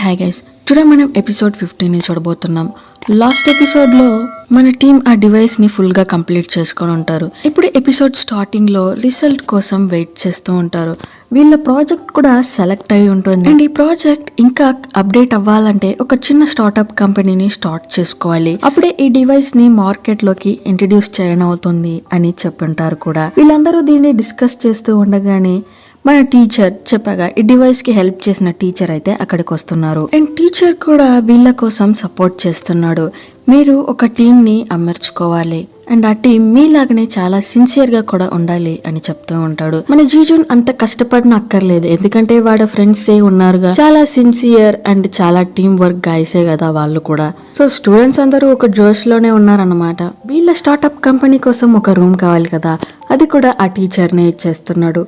Hi guys, today మనం episode 15 చూడబోతున్నాం. Last episode లో మన టీం ఆ డివైస్ ని ఫుల్ గా కంప్లీట్ చేసుకొని ఉంటారు. ఇప్పుడు ఎపిసోడ్ స్టార్టింగ్ లో రిజల్ట్ కోసం వెయిట్ చేస్తూ ఉంటారు. వీళ్ళ ప్రాజెక్ట్ కూడా సెలెక్ట్ అయి ఉంటుంది అండ్ ఈ ప్రాజెక్ట్ ఇంకా అప్డేట్ అవ్వాలంటే ఒక చిన్న స్టార్ట్అప్ కంపెనీని స్టార్ట్ చేసుకోవాలి. అప్పుడే ఈ డివైస్ ని మార్కెట్ లోకి ఇంట్రడ్యూస్ చేయనవుతుంది అని చెప్పుంటారు కూడా. వీళ్ళందరూ దీన్ని డిస్కస్ చేస్తూ ఉండగానే మన టీచర్ చెప్పగా ఈ డివైస్ కి హెల్ప్ చేసిన టీచర్ అయితే అక్కడికి వస్తున్నారు. అండ్ టీచర్ కూడా వీళ్ళ కోసం సపోర్ట్ చేస్తున్నాడు. మీరు ఒక టీం ని అమర్చుకోవాలి అండ్ ఆ టీం మీలాగనే చాలా సిన్సియర్ గా కూడా ఉండాలి అని చెప్తూ ఉంటాడు. మన జీజున్ అంత కష్టపడిన అక్కర్లేదు, ఎందుకంటే వాడు ఫ్రెండ్స్ ఏ ఉన్నారుగా, చాలా సిన్సియర్ అండ్ చాలా టీం వర్క్ గాయసే కదా వాళ్ళు కూడా. సో స్టూడెంట్స్ అందరూ ఒక జోష్ లోనే ఉన్నారన్నమాట. వీళ్ళ స్టార్ట్అప్ కంపెనీ కోసం ఒక రూమ్ కావాలి కదా, అది కూడా ఆ టీచర్ నే ఇచ్చేస్తున్నాడు.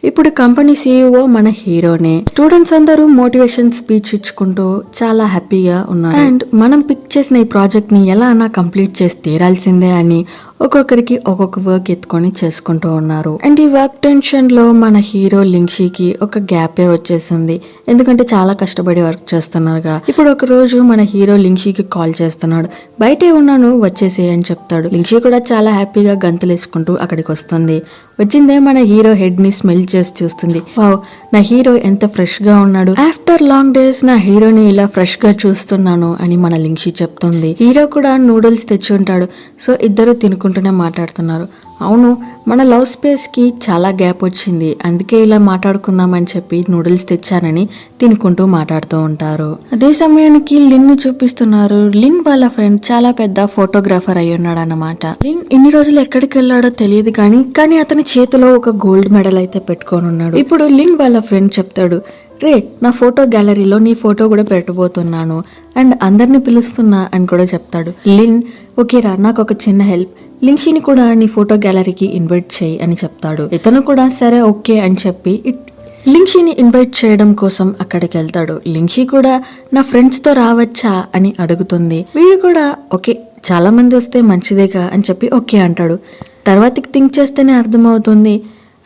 ఇప్పుడు కంపెనీ CEO మన హీరోనే. స్టూడెంట్స్ అందరూ మోటివేషన్ స్పీచ్ ఇచ్చుకుంటూ చాలా హ్యాపీగా ఉన్నారు. అండ్ మనం పిక్ చేసిన ఈ ప్రాజెక్ట్ ని ఎలా అన్నా కంప్లీట్ చేసి తీరాల్సిందే అని ఒక్కొక్కరికి ఒక్కొక్క వర్క్ ఎత్తుకొని చేసుకుంటూ ఉన్నారు. అండ్ ఈ వర్క్ టెన్షన్ లో మన హీరో లింక్షీకి ఒక గ్యాపే వచ్చేసింది, ఎందుకంటే చాలా కష్టపడి వర్క్ చేస్తున్నారుగా. ఇప్పుడు ఒక రోజు మన హీరో లింక్షీకి కాల్ చేస్తున్నాడు. బయటే ఉన్నాను వచ్చేసి అని చెప్తాడు. లింక్షీ కూడా చాలా హ్యాపీగా గంతులేసుకుంటూ అక్కడికి వస్తుంది. వచ్చిందే మన హీరో హెడ్ ని స్మెల్ చేసి చూస్తుంది. వావ్, నా హీరో ఎంత ఫ్రెష్ గా ఉన్నాడు, ఆఫ్టర్ లాంగ్ డేస్ నా హీరోని ఇలా ఫ్రెష్ గా చూస్తున్నాను అని మన లింక్షీ చెప్తుంది. హీరో కూడా నూడిల్స్ తెచ్చి ఉంటాడు. సో ఇద్దరు తినుకుంటూనే మాట్లాడుతున్నారు. అవును, మన లవ్ స్పేస్ కి చాలా గ్యాప్ వచ్చింది, అందుకే ఇలా మాట్లాడుకుందామని చెప్పి నూడిల్స్ తెచ్చానని తినుకుంటూ మాట్లాడుతూ ఉంటారు. అదే సమయానికి లిన్ ని చూపిస్తున్నారు. లిన్ వాళ్ళ ఫ్రెండ్ చాలా పెద్ద ఫోటోగ్రాఫర్ అయి ఉన్నాడు అన్నమాట. లిన్ ఇన్ని రోజులు ఎక్కడికి వెళ్ళాడో తెలియదు కానీ అతని చేతిలో ఒక గోల్డ్ మెడల్ అయితే పెట్టుకొని ఉన్నాడు. ఇప్పుడు లిన్ వాళ్ళ ఫ్రెండ్ చెప్తాడు, రే నా ఫోటో గ్యాలరీలో నీ ఫోటో కూడా పెట్టబోతున్నాను అండ్ అందరిని పిలుస్తున్నా అని కూడా చెప్తాడు. లిన్, ఓకేరా, నాకు ఒక చిన్న హెల్ప్, లింక్షీని కూడా నీ ఫోటో గ్యాలరీకి ఇన్వైట్ చేయి అని చెప్తాడు. ఇతను కూడా సరే ఓకే అని చెప్పి లింక్షీని ఇన్వైట్ చేయడం కోసం అక్కడికి వెళ్తాడు. లింక్షీ కూడా నా ఫ్రెండ్స్ తో రావచ్చా అని అడుగుతుంది. వీడు కూడా ఓకే, చాలా మంది వస్తే మంచిదేగా అని చెప్పి ఓకే అంటాడు. తర్వాతకి థింక్ చేస్తేనే అర్థమవుతుంది,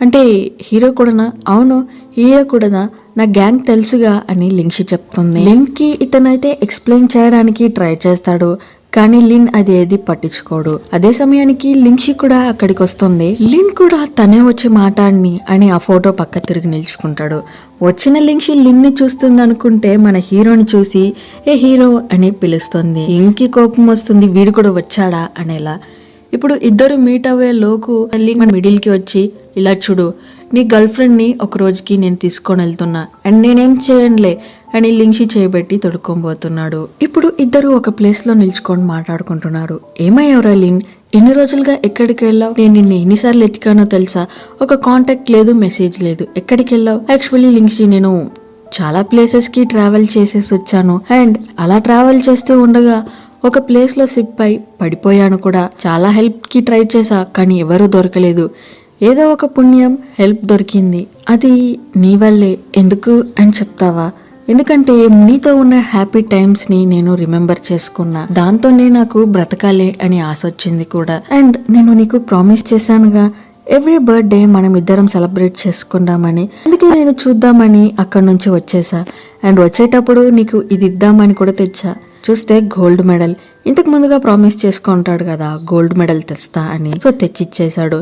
అంటే హీరో కూడానా? అవును, హీరో కూడానా, నా గ్యాంగ్ తెలుసుగా అని లింక్షీ చెప్తుంది. లిన్ కి ఇతనైతే ఎక్స్ప్లెయిన్ చేయడానికి ట్రై చేస్తాడు, కానీ లిన్ అది ఏది పట్టించుకోడు. అదే సమయానికి లింక్షీ కూడా అక్కడికి వస్తుంది. లిన్ కూడా తనే వచ్చి మాట్లాడిని అని ఆ ఫోటో పక్క తిరిగి నిల్చుకుంటాడు. వచ్చిన లింక్షీ లిన్ ని చూస్తుంది అనుకుంటే మన హీరోని చూసి ఏ హీరో అని పిలుస్తుంది. లిన్కి కోపం వస్తుంది, వీడు కూడా వచ్చాడా అనేలా. ఇప్పుడు ఇద్దరు మీట్ అవ్వే లోకు లిన్ మన మిడిల్ కి వచ్చి, ఇలా చూడు, నీ గర్ల్ ఫ్రెండ్ ని ఒక రోజుకి నేను తీసుకొని వెళ్తున్నా అండ్ నేనేం చేయనులే అని లింక్షీ చేయబెట్టి తొడుక్కోబోతున్నాడు. ఇప్పుడు ఇద్దరు ఒక ప్లేస్ లో నిల్చుకొని మాట్లాడుకుంటున్నారు. ఏమయ్యావురా లిన్, ఎన్ని రోజులుగా ఎక్కడికి వెళ్ళావు? నేను నిన్ను ఎన్నిసార్లు ఎత్తికానో తెలుసా? ఒక కాంటాక్ట్ లేదు, మెసేజ్ లేదు, ఎక్కడికి వెళ్ళావు? యాక్చువల్లీ లింక్షీ, నేను చాలా ప్లేసెస్ కి ట్రావెల్ చేసేసి వచ్చాను అండ్ అలా ట్రావెల్ చేస్తూ ఉండగా ఒక ప్లేస్ లో సిప్ అయి పడిపోయాను కూడా. చాలా హెల్ప్ కి ట్రై చేశా కానీ ఎవరూ దొరకలేదు. ఏదో ఒక పుణ్యం హెల్ప్ దొరికింది, అది నీ వల్లే. ఎందుకు అని చెప్తావా? ఎందుకంటే నీతో ఉన్న హ్యాపీ టైమ్స్ ని నేను రిమెంబర్ చేసుకున్నా, దాంతోనే నాకు బ్రతకాలి అని ఆశ వచ్చింది కూడా. అండ్ నేను నీకు ప్రామిస్ చేశానుగా, ఎవ్రీ బర్త్డే మనం ఇద్దరం సెలబ్రేట్ చేసుకుందామని, అందుకే నేను చూద్దామని అక్కడి నుంచి వచ్చేసా. అండ్ వచ్చేటప్పుడు నీకు ఇది ఇద్దామని కూడా తెచ్చా. చూస్తే గోల్డ్ మెడల్, ఇంతకు ముందుగా ప్రామిస్ చేసుకుంటాడు కదా గోల్డ్ మెడల్ తెస్తా అని, సో తెచ్చిచ్చేశాడు.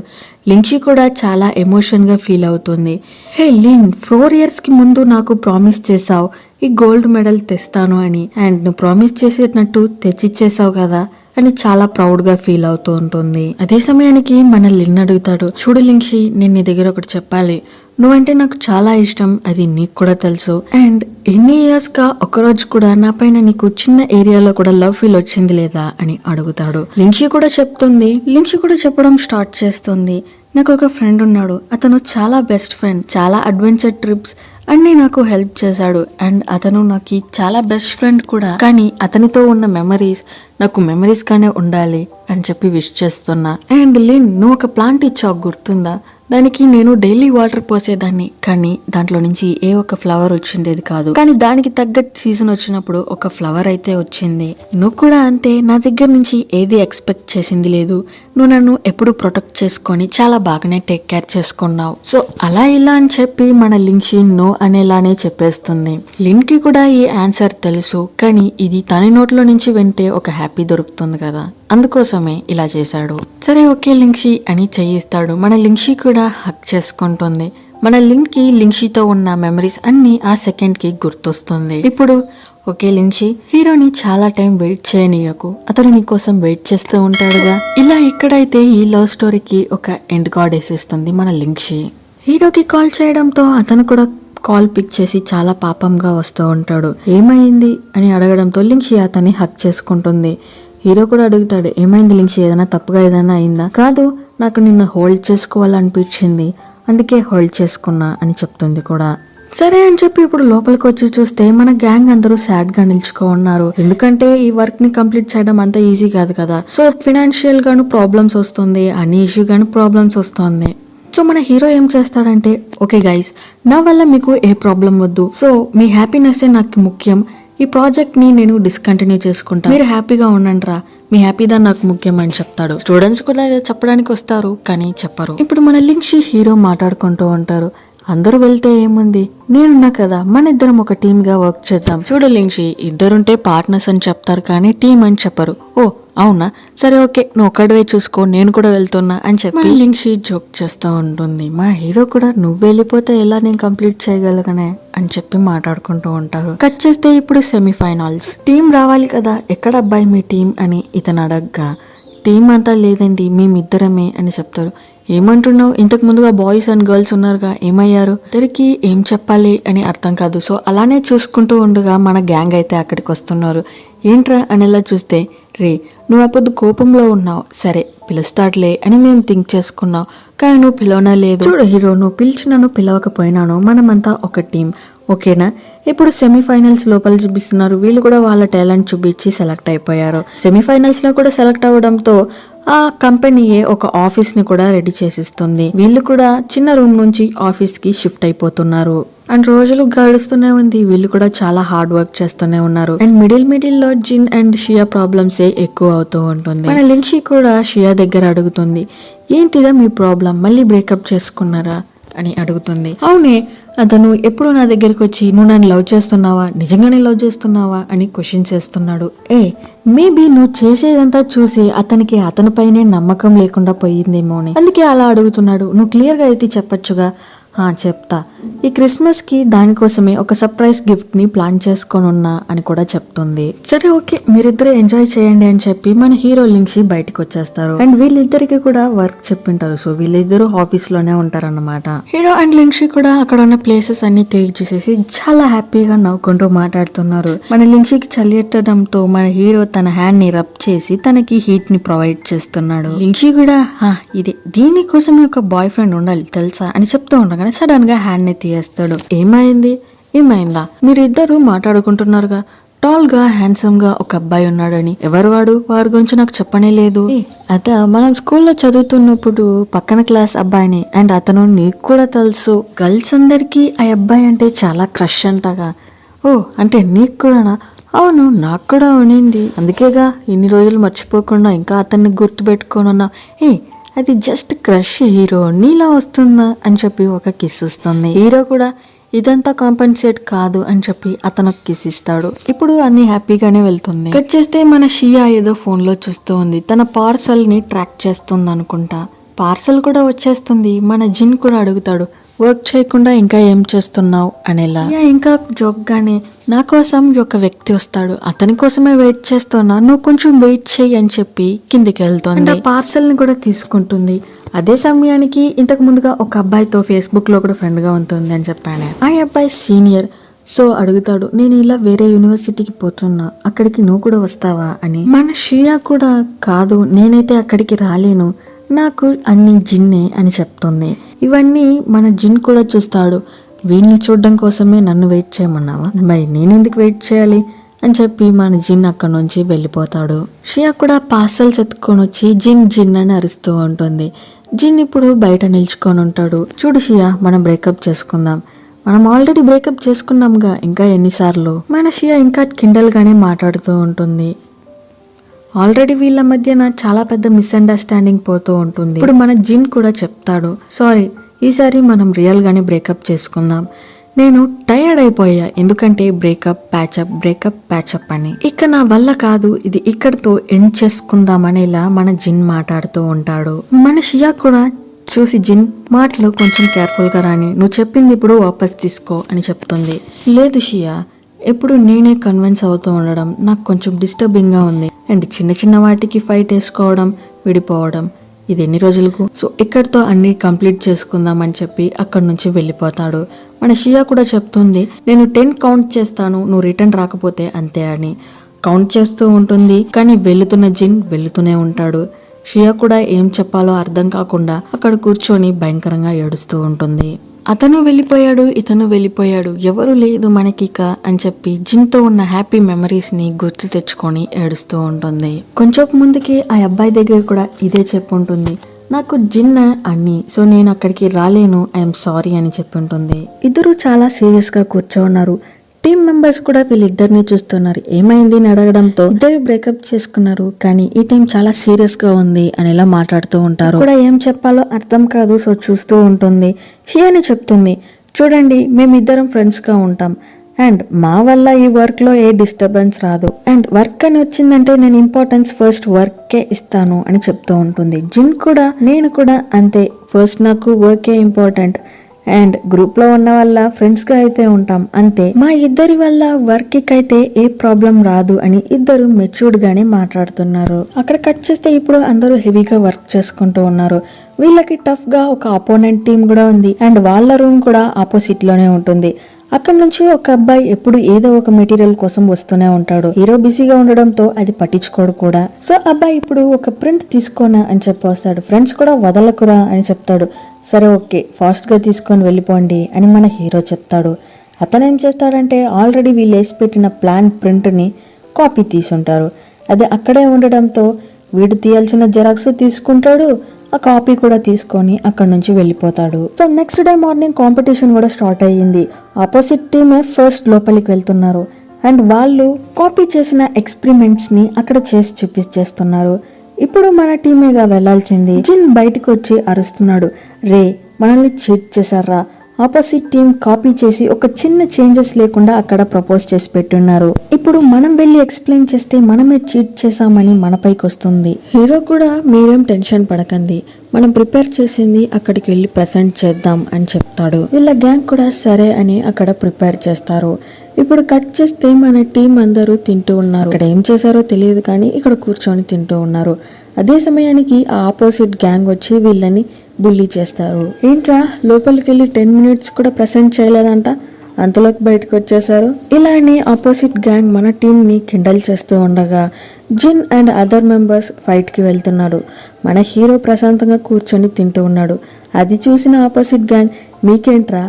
లింక్షీ కూడా చాలా ఎమోషన్ గా ఫీల్ అవుతుంది. హే లిన్, 4 years కి ముందు నాకు ప్రామిస్ చేసావు ఈ గోల్డ్ మెడల్ తెస్తాను అని, అండ్ నువ్వు ప్రామిస్ చేసేటట్టు తెచ్చిచ్చేసావు కదా అని చాలా ప్రౌడ్ గా ఫీల్ అవుతూ ఉంటుంది. అదే సమయానికి మన లిన్ అడుగుతాడు, చూడు లింక్షీ, నేను నీ దగ్గర ఒకటి చెప్పాలి, నువ్వంటే నాకు చాలా ఇష్టం, అది నీకు కూడా తెలుసు. అండ్ ఎన్ని ఇయర్స్ గా ఒకరోజు కూడా నా పైన నీకు చిన్న ఏరియాలో కూడా లవ్ ఫీల్ వచ్చింది లేదా అని అడుగుతాడు. లింక్షీ కూడా చెప్తుంది. లింక్షీ కూడా చెప్పడం స్టార్ట్ చేస్తుంది. నాకు ఒక ఫ్రెండ్ ఉన్నాడు, అతను చాలా బెస్ట్ ఫ్రెండ్, చాలా అడ్వెంచర్ ట్రిప్స్ అన్ని నాకు హెల్ప్ చేశాడు అండ్ అతను నాకు చాలా బెస్ట్ ఫ్రెండ్ కూడా, కానీ అతనితో ఉన్న మెమరీస్ నాకు మెమరీస్ గానే ఉండాలి అని చెప్పి విష్ చేస్తున్నా. అండ్ లిన్, నువ్వు ఒక ప్లాంట్ ఇచ్చావు గుర్తుందా? దానికి నేను డైలీ వాటర్ పోసేదాన్ని, కానీ దాంట్లో నుంచి ఏ ఒక్క ఫ్లవర్ వచ్చిండేది కాదు. కానీ దానికి తగ్గట్టు సీజన్ వచ్చినప్పుడు ఒక ఫ్లవర్ అయితే వచ్చింది. నువ్వు కూడా అంతే, నా దగ్గర నుంచి ఏది ఎక్స్పెక్ట్ చేసింది లేదు. నువ్వు నన్ను ఎప్పుడు ప్రొటెక్ట్ చేసుకొని చాలా బాగానే టేక్ కేర్ చేసుకున్నావు. సో అలా ఇలా అని చెప్పి మన లింక్షి నో అనేలానే చెప్పేస్తుంది. లిన్ కి కూడా ఈ ఆన్సర్ తెలుసు, కానీ ఇది తన నోట్లో నుంచి వింటే ఒక హ్యాపీ దొరుకుతుంది కదా, అందుకోసమే ఇలా చేశాడు. సరే ఓకే లింక్షి అని చేయిస్తాడు. మన లింక్షి కూడా హక్ చేసుకుంటుంది. మన లింక్ కి లింక్షితో ఉన్న మెమరీస్ అన్ని ఆ సెకండ్ కి గుర్తొస్తుంది. ఇప్పుడు ఓకే లింక్షి, హీరోని చాలా టైం వెయిట్ చేయనీయకు, అతను నీకోసం వెయిట్ చేస్తూ ఉంటాడుగా. ఇలా ఇక్కడైతే ఈ లవ్ స్టోరీకి ఒక ఎండ్ కార్డ్ వేసేస్తుంది మన లింక్షి. హీరోకి కాల్ చేయడంతో అతను కూడా కాల్ పిక్ చేసి చాలా పాపంగా వస్తూ ఉంటాడు. ఏమైంది అని అడగడంతో లింక్షి అతన్ని హక్ చేసుకుంటుంది. హీరో కూడా అడుగుతాడు, ఏమైంది లింక్షి, ఏదైనా తప్పుగా ఏదైనా అయిందా? కాదు, నాకు నిన్ను హోల్డ్ చేసుకోవాలనిపించింది, అందుకే హోల్డ్ చేసుకున్నా అని చెప్తుంది కూడా. సరే అని చెప్పి ఇప్పుడు లోపలికి వచ్చి చూస్తే మన గ్యాంగ్ అందరూ సాడ్ గా నిల్చుకో ఉన్నారు. ఎందుకంటే ఈ వర్క్ ని కంప్లీట్ చేయడం అంత ఈజీ కాదు కదా. సో ఫినాన్షియల్ గాను ప్రాబ్లమ్స్ వస్తుంది, అన్ని ఇష్యూ గాను ప్రాబ్లమ్స్ వస్తుంది. సో మన హీరో ఏం చేస్తాడంటే, ఓకే గైస్, నా వల్ల మీకు ఏ ప్రాబ్లం వద్దు, సో మీ హ్యాపీనెస్ నాకు ముఖ్యం, ఈ ప్రాజెక్ట్ ని నేను డిస్కంటిన్యూ చేసుకుంటా, మీరు హ్యాపీగా ఉండండి రా, మీ హ్యాపీదా నాకు ముఖ్యం అని చెప్తాడు. స్టూడెంట్స్ కూడా చెప్పడానికి వస్తారు కానీ చెప్పరు. ఇప్పుడు మన లింక్షి హీరో మాట్లాడుకుంటూ ఉంటారు. అందరూ వెళ్తే ఏముంది, నేనున్నా కదా, మన ఇద్దరం ఒక టీమ్ గా వర్క్ చేద్దాం. చూడు లింక్షి, ఇద్దరుంటే పార్ట్నర్స్ అని చెప్తారు కానీ టీమ్ అని చెప్పరు. ఓ అవునా, సరే ఓకే, నువ్వు ఒక్కడివే చూసుకో, నేను కూడా వెళ్తున్నా అని చెప్పి లింక్షి జోక్ చేస్తూ ఉంటుంది. మా హీరో కూడా నువ్వు వెళ్ళిపోతే ఎలా నేను కంప్లీట్ చేయగలగనే అని చెప్పి మాట్లాడుకుంటూ ఉంటారు. కట్ చేస్తే ఇప్పుడు సెమీఫైనల్స్. టీం రావాలి కదా, ఎక్కడ అబ్బాయి మీ టీం అని ఇతను అడగ్గా, టీం అంతా లేదండి, మేమిద్దరమే అని చెప్తారు. ఏమంటున్నావు, ఇంతకు ముందుగా బాయ్స్ అండ్ గర్ల్స్ ఉన్నారుగా, ఏమయ్యారు? ఇద్దరికి ఏం చెప్పాలి అని అర్థం కాదు. సో అలానే చూసుకుంటూ ఉండగా మన గ్యాంగ్ అయితే అక్కడికి వస్తున్నారు. ఏంట్రా అనేలా చూస్తే, రే నువ్వు అప్పుడు కోపంలో ఉన్నావు, సరే పిలుస్తాడులే అని మేము థింక్ చేసుకున్నావు, కానీ నువ్వు పిలవనా లేదు. చూడు హీరో, నువ్వు పిలిచినాను పిలవకపోయినాను, మనమంతా ఒక టీం, ఓకేనా? ఇప్పుడు సెమీఫైనల్స్ లోపల చూపిస్తున్నారు. వీళ్ళు కూడా వాళ్ళ టాలెంట్ చూపించి సెలెక్ట్ అయిపోయారు. సెమీఫైనల్స్ లో కూడా సెలెక్ట్ అవ్వడంతో ఆ కంపెనీయే ఒక ఆఫీస్ ని కూడా రెడీ చేసిస్తుంది. వీళ్ళు కూడా చిన్న రూమ్ నుంచి ఆఫీస్ కి షిఫ్ట్ అయిపోతున్నారు. అండ్ రోజులు గడుస్తూనే ఉంది, వీళ్ళు కూడా చాలా హార్డ్ వర్క్ చేస్తూనే ఉన్నారు. అండ్ మిడిల్ లో జిన్ అండ్ షియా ప్రాబ్లమ్స్ ఎక్కువ అవుతూ ఉంటుంది. మన లింక్షి కూడా షియా దగ్గర అడుగుతుంది, ఏంటిదా మీ ప్రాబ్లం, మళ్ళీ బ్రేకప్ చేసుకున్నారా అని అడుగుతుంది. అవునే, అతను ఎప్పుడు నా దగ్గరికి వచ్చి నువ్వు నన్ను లవ్ చేస్తున్నావా, నిజంగానే లవ్ చేస్తున్నావా అని క్వశ్చన్స్ చేస్తున్నాడు. మేబీ నువ్వు చేసేదంతా చూసి అతనికి అతనిపైనే నమ్మకం లేకుండా పోయిందేమో అని, అందుకే అలా అడుగుతున్నాడు. నువ్వు క్లియర్ గా అయితే చెప్పొచ్చుగా. చెప్తా, ఈ క్రిస్మస్ కి దానికోసమే ఒక సర్ప్రైజ్ గిఫ్ట్ ని ప్లాన్ చేసుకొని ఉన్నా అని కూడా చెప్తుంది. సరే ఓకే, మీరిద్దరు ఎంజాయ్ చేయండి అని చెప్పి మన హీరో లింక్షి బయటకు వచ్చేస్తారు. అండ్ వీళ్ళిద్దరికి కూడా వర్క్ చెప్పింటారు. సో వీళ్ళిద్దరు ఆఫీస్ లోనే ఉంటారన్నమాట. హీరో అండ్ లింక్షి కూడా అక్కడ ఉన్న ప్లేసెస్ అన్ని తిరిగి చూసేసి చాలా హ్యాపీగా నవ్వుకుంటూ మాట్లాడుతున్నారు. మన లింక్షికి చలి ఎట్టడంతో మన హీరో తన హ్యాండ్ ని రబ్ చేసి తనకి హీట్ ని ప్రొవైడ్ చేస్తున్నాడు. లింక్షి కూడా ఇదే దీనికోసమే ఒక బాయ్ ఫ్రెండ్ ఉండాలి తెలుసా అని చెప్తూ ఉండగా సడన్ గా హ్యాండ్ ని తీయేస్తాడు. ఏమైందా, మీరిద్దరు మాట్లాడుకుంటున్నారుగా, టాల్ గా హ్యాండ్సమ్ గా ఒక అబ్బాయి ఉన్నాడని, ఎవరు వారి గురించి నాకు చెప్పనే లేదు. మనం స్కూల్లో చదువుతున్నప్పుడు పక్కన క్లాస్ అబ్బాయిని, అండ్ అతను నీకు కూడా తెలుసు, గర్ల్స్ అందరికి ఆ అబ్బాయి అంటే చాలా క్రష్ అంటగా. ఓ అంటే నీకు కూడానా? అవును, నాకు కూడా ఉనింది, అందుకేగా ఇన్ని రోజులు మర్చిపోకుండా ఇంకా అతన్ని గుర్తు పెట్టుకోనున్నా. అది జస్ట్ క్రష్ హీరో, నీలా వస్తుందా అని చెప్పి ఒక కిస్ ఇస్తుంది. హీరో కూడా ఇదంతా కాంపెన్సేట్ కాదు అని చెప్పి అతను కిస్ ఇస్తాడు. ఇప్పుడు అన్ని హ్యాపీగానే వెళ్తుంది. కట్ చేస్తే మన షియా ఏదో ఫోన్ లో చూస్తూ ఉంది. తన పార్సల్ ని ట్రాక్ చేస్తుంది అనుకుంటా. పార్సల్ కూడా వచ్చేస్తుంది. మన జిన్ కూడా అడుగుతాడు, వర్క్ చేయకుండా ఇంకా ఏం చేస్తున్నావు అనేలా. ఇంకా జోక్ గానే, నా కోసం ఒక వ్యక్తి వస్తాడు, అతని కోసమే వెయిట్ చేస్తున్నా, నువ్వు కొంచెం వెయిట్ చెయ్యి అని చెప్పి కిందికి వెళ్తుంది. పార్సల్ ని కూడా తీసుకుంటుంది. అదే సమయానికి ఇంతకు ముందుగా ఒక అబ్బాయితో ఫేస్బుక్ లో కూడా ఫ్రెండ్ గా ఉంటుంది అని చెప్పాను. ఆ అబ్బాయి సీనియర్. సో అడుగుతాడు, నేను ఇలా వేరే యూనివర్సిటీకి పోతున్నా, అక్కడికి నువ్వు కూడా వస్తావా అని. మన షియా కూడా, కాదు నేనైతే అక్కడికి రాలేను, నాకు అన్ని జిన్నే అని చెప్తుంది. ఇవన్నీ మన జిన్ కూడా చూస్తాడు. వీడిని చూడడం కోసమే నన్ను వెయిట్ చేయమన్నావా, మరి నేనెందుకు వెయిట్ చేయాలి అని చెప్పి మన జిన్ అక్కడ నుంచి వెళ్ళిపోతాడు. షియా కూడా పార్సల్స్ ఎత్తుకొని వచ్చి జిన్ జిన్ అని అరుస్తూ ఉంటుంది. జిన్ ఇప్పుడు బయట నిల్చుకొని ఉంటాడు. చూడు షియా, మనం బ్రేకప్ చేసుకుందాం. మనం ఆల్రెడీ బ్రేకప్ చేసుకున్నాంగా, ఇంకా ఎన్నిసార్లు. మన షియా ఇంకా కిండల్ గానే మాట్లాడుతూ ఉంటుంది. ఆల్రెడీ వీళ్ళ మధ్యన చాలా పెద్ద మిస్అండర్స్టాండింగ్ పోతూ ఉంటుంది. ఇప్పుడు మన జిన్ కూడా చెప్తాడు, సారీ, ఈసారి మనం రియల్ గానే బ్రేకప్ చేసుకుందాం. నేను టైర్డ్ అయిపోయా, ఎందుకంటే బ్రేకప్ ప్యాచప్ అని. ఇక నా వల్ల కాదు, ఇది ఇక్కడితో ఎండ్ చేసుకుందాం అనేలా మన జిన్ మాట్లాడుతూ ఉంటాడు. మన షియా కూడా చూసి, జిన్ మాటలు కొంచెం కేర్ఫుల్ గా రాని, నువ్వు చెప్పింది ఇప్పుడు వాపస్ తీసుకో అని చెప్తుంది. లేదు షియా, ఎప్పుడు నేనే కన్విన్స్ అవుతూ ఉండడం నాకు కొంచెం డిస్టర్బింగ్ గా ఉంది. అండ్ చిన్న చిన్న వాటికి ఫైట్ వేసుకోవడం, విడిపోవడం, ఇది ఎన్ని రోజులకు? సో ఇక్కడితో అన్ని కంప్లీట్ చేసుకుందాం అని చెప్పి అక్కడి నుంచి వెళ్ళిపోతాడు. మన షియా కూడా చెప్తుంది, నేను 10 కౌంట్ చేస్తాను, నువ్వు రిటర్న్ రాకపోతే అంతే అని. కౌంట్ చేస్తూ ఉంటుంది, కానీ వెళుతున్న జిన్ వెళుతూనే ఉంటాడు. షియా కూడా ఏం చెప్పాలో అర్థం కాకుండా అక్కడ కూర్చొని భయంకరంగా ఏడుస్తూ ఉంటుంది. అతను వెళ్ళిపోయాడు, ఇతను వెళ్ళిపోయాడు, ఎవరు లేదు మనకిక అని చెప్పి జిన్తో ఉన్న హ్యాపీ మెమరీస్ ని గుర్తు తెచ్చుకొని ఏడుస్తూ ఉంటుంది. కొంచెం ముందుకి ఆ అబ్బాయి దగ్గర కూడా ఇదే చెప్పుంటుంది, నాకు జిన్ అన్ని, సో నేను అక్కడికి రాలేను, ఐఎమ్ సారీ అని చెప్పి ఉంటుంది. ఇద్దరు చాలా సీరియస్ గా కూర్చోన్నారు. టీమ్ మెంబర్స్ కూడా వీళ్ళిద్దరిని చూస్తున్నారు. ఏమైంది అని అడగడంతో ఇద్దరు బ్రేకప్ చేసుకున్నారు, కానీ ఈ టైం చాలా సీరియస్ గా ఉంది అని ఇలా మాట్లాడుతూ ఉంటారు. కూడా ఏం చెప్పాలో అర్థం కాదు, సో చూస్తూ ఉంటుంది. షియాని చెప్తుంది, చూడండి, మేమిద్దరం ఫ్రెండ్స్ గా ఉంటాం అండ్ మా వల్ల ఈ వర్క్ లో ఏ డిస్టర్బెన్స్ రాదు. అండ్ వర్క్ అని వచ్చిందంటే నేను ఇంపార్టెన్స్ ఫస్ట్ వర్కే ఇస్తాను అని చెప్తూ ఉంటుంది. జిన్ కూడా, నేను కూడా అంతే, ఫస్ట్ నాకు వర్కే ఇంపార్టెంట్ అండ్ గ్రూప్ లో ఉన్న వల్ల ఫ్రెండ్స్ గా అయితే ఉంటాం అంతే, మా ఇద్దరి వల్ల వర్క్ అయితే ఏ ప్రాబ్లం రాదు అని ఇద్దరు మెచ్యూర్డ్ గానే మాట్లాడుతున్నారు. అక్కడ కట్ చేస్తే ఇప్పుడు అందరూ హెవీగా వర్క్ చేసుకుంటూ ఉన్నారు. వీళ్ళకి టఫ్ గా ఒక అపోనెంట్ టీం కూడా ఉంది అండ్ వాళ్ళ రూమ్ కూడా ఆపోజిట్ లోనే ఉంటుంది. అక్కడ నుంచి ఒక అబ్బాయి ఎప్పుడు ఏదో ఒక మెటీరియల్ కోసం వస్తూనే ఉంటాడు. హీరో బిజీగా ఉండడంతో అది పట్టించుకోడు కూడా. సో అబ్బాయి ఇప్పుడు ఒక ప్రింట్ తీసుకోనా అని చెప్పి వస్తాడు. ఫ్రెండ్స్ కూడా వదలకురా అని చెప్తాడు. సరే ఓకే, ఫాస్ట్ గా తీసుకొని వెళ్ళిపోండి అని మన హీరో చెప్తాడు. అతను ఏం చేస్తాడంటే ఆల్రెడీ వీళ్ళు వేసి పెట్టిన ప్లాన్ ప్రింట్ ని కాపీ తీసుంటారు. అది అక్కడే ఉండడంతో వీడు తీయాల్సిన జెరాక్స్ తీసుకుంటాడు, ఆ కాపీ కూడా తీసుకొని అక్కడ నుంచి వెళ్ళిపోతాడు. So next day morning competition కూడా స్టార్ట్ అయ్యింది. ఆపోజిట్ టీమే ఫస్ట్ లోపలికి వెళ్తున్నారు అండ్ వాళ్ళు కాపీ చేసిన ఎక్స్పెరిమెంట్స్ ని అక్కడ చేసి చూపించేస్తున్నారు. ఇప్పుడు మన టీమేగా వెళ్లాల్సింది. జిన్ బయటకు వచ్చి అరుస్తున్నాడు, రే మనల్ని చీట్ చేశారా, ఆపోజిట్ టీం కాపీ చేసి ఒక చిన్న చేంజెస్ లేకుండా అక్కడ ప్రపోజ్ చేసి పెట్టున్నారు. ఇప్పుడు మనం వెళ్ళి ఎక్స్ప్లెయిన్ చేస్తే మనమే చీట్ చేసామని మనపైకి వస్తుంది. హీరో కూడా మీరేం టెన్షన్ పడకండి, మనం ప్రిపేర్ చేసింది అక్కడికి వెళ్ళి ప్రెసెంట్ చేద్దాం అని చెప్తాడు. వీళ్ళ గ్యాంగ్ కూడా సరే అని అక్కడ ప్రిపేర్ చేస్తారు. ఇప్పుడు కట్ చేస్తే మన టీం అందరూ తింటూ ఉన్నారు. అక్కడ ఏం చేశారో తెలియదు కానీ ఇక్కడ కూర్చొని తింటూ ఉన్నారు. అదే సమయానికి ఆ ఆపోజిట్ గ్యాంగ్ వచ్చి వీళ్ళని బుల్లీ చేస్తారు. ఏంట్రా లోపలికి వెళ్ళి 10 minutes కూడా ప్రెసెంట్ చేయలేదంట, అంతలోకి బయటకు వచ్చేసారు. ఇలానే ఆపోజిట్ గ్యాంగ్ మన టీం ని కిండల్ చేస్తూ ఉండగా జిన్ అండ్ అదర్ మెంబర్స్ ఫైట్ కి వెళ్తున్నారు. మన హీరో ప్రశాంతంగా కూర్చొని తింటూ ఉన్నాడు. అది చూసిన ఆపోజిట్ గ్యాంగ్, మీకేంట్రా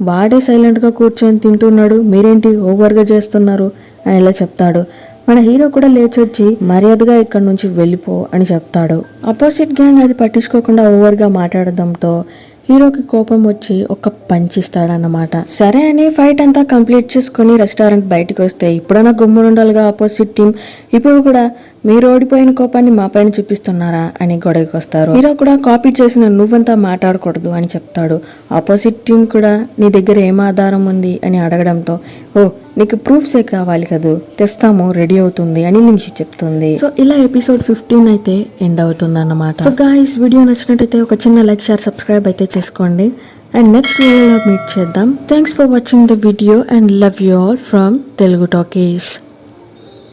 వాడే సైలెంట్ గా కూర్చొని తింటున్నాడు, మీరేంటి ఓవర్ గా చేస్తున్నారు అని ఇలా చెప్తాడు. మన హీరో కూడా లేచొచ్చి మర్యాదగా ఇక్కడ నుంచి వెళ్ళిపో అని చెప్తాడు. ఆపోజిట్ గ్యాంగ్ అది పట్టించుకోకుండా ఓవర్ గా మాట్లాడడంతో హీరోకి కోపం వచ్చి ఒక పంచ్ ఇస్తాడన్నమాట. సరే అని ఫైట్ అంతా కంప్లీట్ చేసుకుని రెస్టారెంట్ బయటకు వస్తే ఇప్పుడన్నా గమ్మునుండాలిగా ఆపోజిట్ టీం, ఇప్పుడు కూడా మీరు ఓడిపోయిన కోపాన్ని మా పైన చూపిస్తున్నారా అని గొడవకి వస్తారు. హీరో కూడా కాపీ చేసిన నువ్వంతా మాట్లాడకూడదు అని చెప్తాడు. ఆపోజిట్ టీం కూడా నీ దగ్గర ఏం ఆధారం ఉంది అని అడగడంతో, ఓ నీకు ప్రూఫ్సే కావాలి కదా, తెస్తాము, రెడీ అవుతుంది అని నిమిషి చెప్తుంది. సో ఇలా ఎపిసోడ్ 15 అయితే ఎండ్ అవుతుంది అన్నమాట. సో గాయ్స్, వీడియో నచ్చినట్టయితే ఒక చిన్న లైక్, షేర్, సబ్స్క్రైబ్ అయితే చేసుకోండి అండ్ నెక్స్ట్ వీడియోలో మీట్ చేద్దాం. Thanks for watching the video and love you all from Telugu talkies.